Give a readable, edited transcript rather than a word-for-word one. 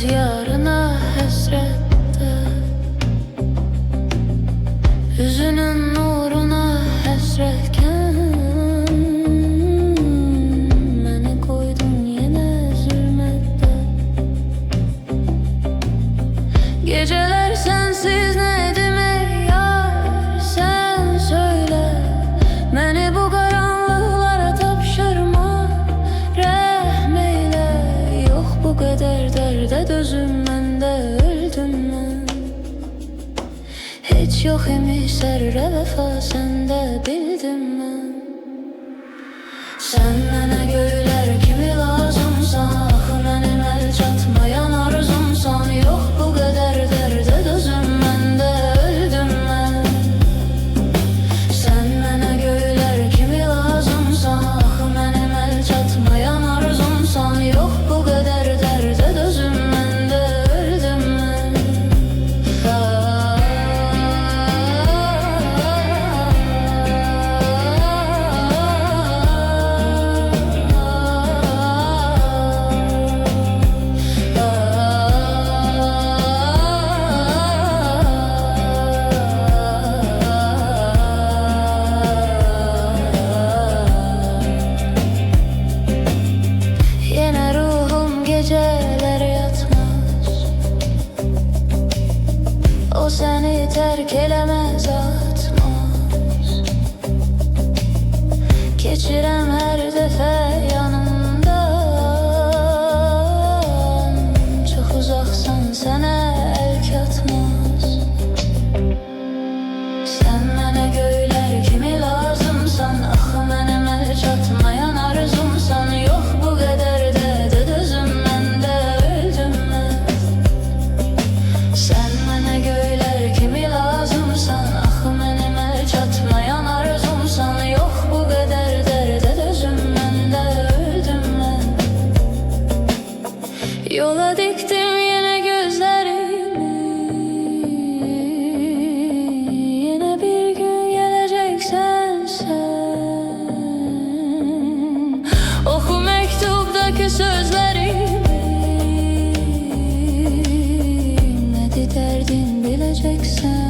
göz yarına hasrette, yüzünün nuruna hasretken beni koydun yine zulmette. Geceler sensiz neydim ey yar, sen söyle. Beni bu karanlıklara tapşırma, rehm eyle. Yok bu kadar derde dözüm, ben de öldüm ben. Hiç yok imiş serre vefa, sen de bildim ben. Sen bana göyler kimi lazımsan, ah benim el çatmayan arzumsan. Yok bu kadar derde dözüm, ben de öldüm ben. Sen bana göyler kimi lazımsan, ah benim el çatmayan arzumsan. Yok bu kadar derde dözüm, ben de öldüm ben. Yine ruhum geceler yatmaz, o seni terk elemez, atmaz. Geçirem her defa yanımdan, çok uzaksan sana el katmaz. Sen bana göyler kimi lazımsan, ah benim el çatmayan arzumsan. Yok bu kadar derde dözüm, ben de öldüm ben. Sen bana göyler kimi lazımsan, ah benim el çatmayan arzumsan. Yok bu kadar derde dözüm, ben de öldüm ben. Yola diktim yine gözlerimi, yine bir gün geleceksen sen. Oku mektuptaki sözlerimi, ne derdin bileceksen.